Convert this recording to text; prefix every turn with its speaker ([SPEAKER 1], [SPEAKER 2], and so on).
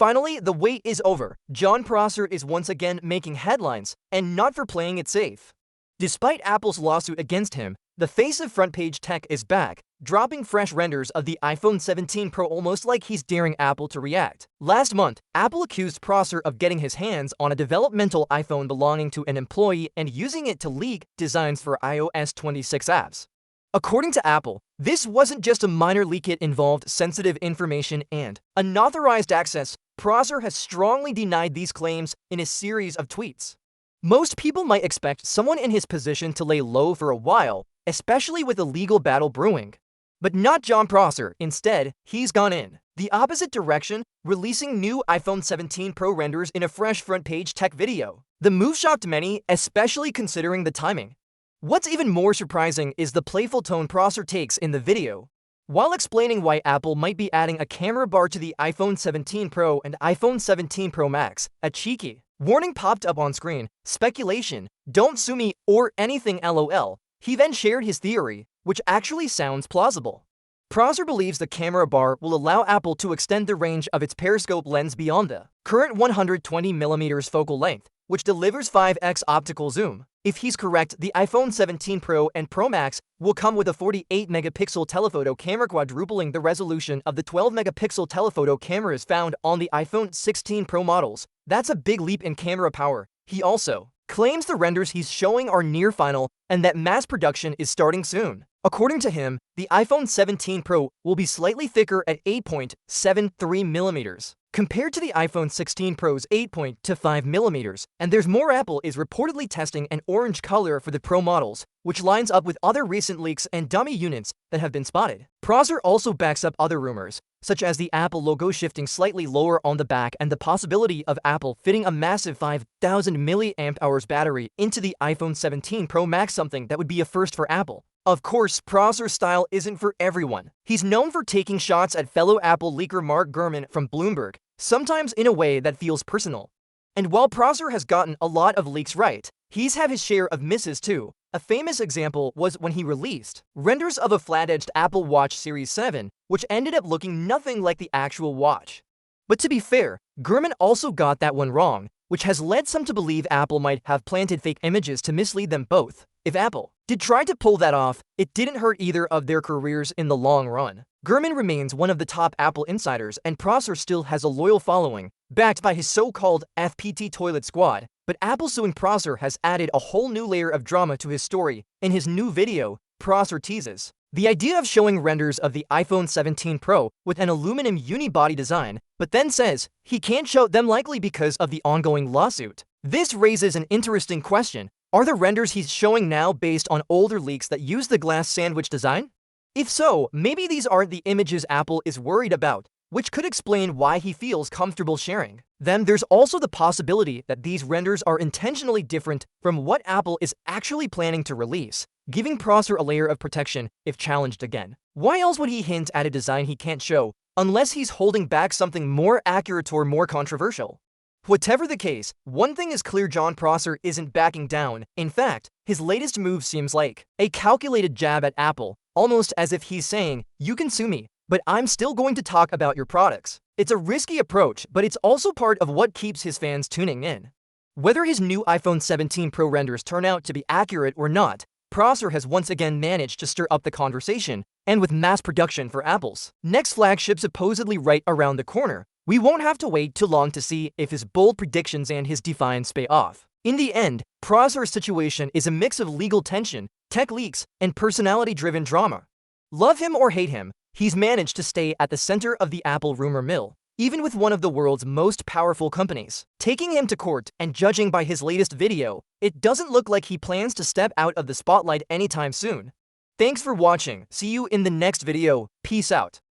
[SPEAKER 1] Finally, the wait is over. Jon Prosser is once again making headlines, and not for playing it safe. Despite Apple's lawsuit against him, the face of front-page tech is back, dropping fresh renders of the iPhone 17 Pro almost like he's daring Apple to react. Last month, Apple accused Prosser of getting his hands on a developmental iPhone belonging to an employee and using it to leak designs for iOS 26 apps. According to Apple, this wasn't just a minor leak, it involved sensitive information and unauthorized access. Prosser has strongly denied these claims in a series of tweets. Most people might expect someone in his position to lay low for a while, especially with a legal battle brewing. But not Jon Prosser. Instead, he's gone in the opposite direction, releasing new iPhone 17 Pro renders in a fresh front-page tech video. The move shocked many, especially considering the timing. What's even more surprising is the playful tone Prosser takes in the video. While explaining why Apple might be adding a camera bar to the iPhone 17 Pro and iPhone 17 Pro Max, a cheeky warning popped up on screen: speculation, don't sue me, or anything LOL. He then shared his theory, which actually sounds plausible. Prosser believes the camera bar will allow Apple to extend the range of its periscope lens beyond the current 120mm focal length, which delivers 5x optical zoom. If he's correct, the iPhone 17 Pro and Pro Max will come with a 48-megapixel telephoto camera, quadrupling the resolution of the 12-megapixel telephoto cameras found on the iPhone 16 Pro models. That's a big leap in camera power. He also claims the renders he's showing are near final and that mass production is starting soon. According to him, the iPhone 17 Pro will be slightly thicker at 8.73mm, compared to the iPhone 16 Pro's 8.25mm, and there's more. Apple is reportedly testing an orange color for the Pro models, which lines up with other recent leaks and dummy units that have been spotted. Prosser also backs up other rumors, such as the Apple logo shifting slightly lower on the back and the possibility of Apple fitting a massive 5,000 mAh battery into the iPhone 17 Pro Max, something that would be a first for Apple. Of course, Prosser's style isn't for everyone. He's known for taking shots at fellow Apple leaker Mark Gurman from Bloomberg, sometimes in a way that feels personal. And while Prosser has gotten a lot of leaks right, he's had his share of misses too. A famous example was when he released renders of a flat-edged Apple Watch Series 7, which ended up looking nothing like the actual watch. But to be fair, Gurman also got that one wrong, which has led some to believe Apple might have planted fake images to mislead them both. If Apple did try to pull that off, it didn't hurt either of their careers in the long run. Gurman remains one of the top Apple insiders, and Prosser still has a loyal following, backed by his so-called FPT Toilet Squad. But Apple suing Prosser has added a whole new layer of drama to his story. In his new video, Prosser teases the idea of showing renders of the iPhone 17 Pro with an aluminum unibody design, but then says he can't show them, likely because of the ongoing lawsuit. This raises an interesting question. Are the renders he's showing now based on older leaks that use the glass sandwich design? If so, maybe these aren't the images Apple is worried about, which could explain why he feels comfortable sharing. Then there's also the possibility that these renders are intentionally different from what Apple is actually planning to release, giving Prosser a layer of protection if challenged again. Why else would he hint at a design he can't show, unless he's holding back something more accurate or more controversial? Whatever the case, one thing is clear: Jon Prosser isn't backing down. In fact, his latest move seems like a calculated jab at Apple, almost as if he's saying, "You can sue me, but I'm still going to talk about your products." It's a risky approach, but it's also part of what keeps his fans tuning in. Whether his new iPhone 17 Pro renders turn out to be accurate or not, Prosser has once again managed to stir up the conversation, and with mass production for Apple's next flagship supposedly right around the corner, we won't have to wait too long to see if his bold predictions and his defiance pay off. In the end, Prosser's situation is a mix of legal tension, tech leaks, and personality-driven drama. Love him or hate him, he's managed to stay at the center of the Apple rumor mill, even with one of the world's most powerful companies taking him to court. And judging by his latest video, it doesn't look like he plans to step out of the spotlight anytime soon. Thanks for watching. See you in the next video. Peace out.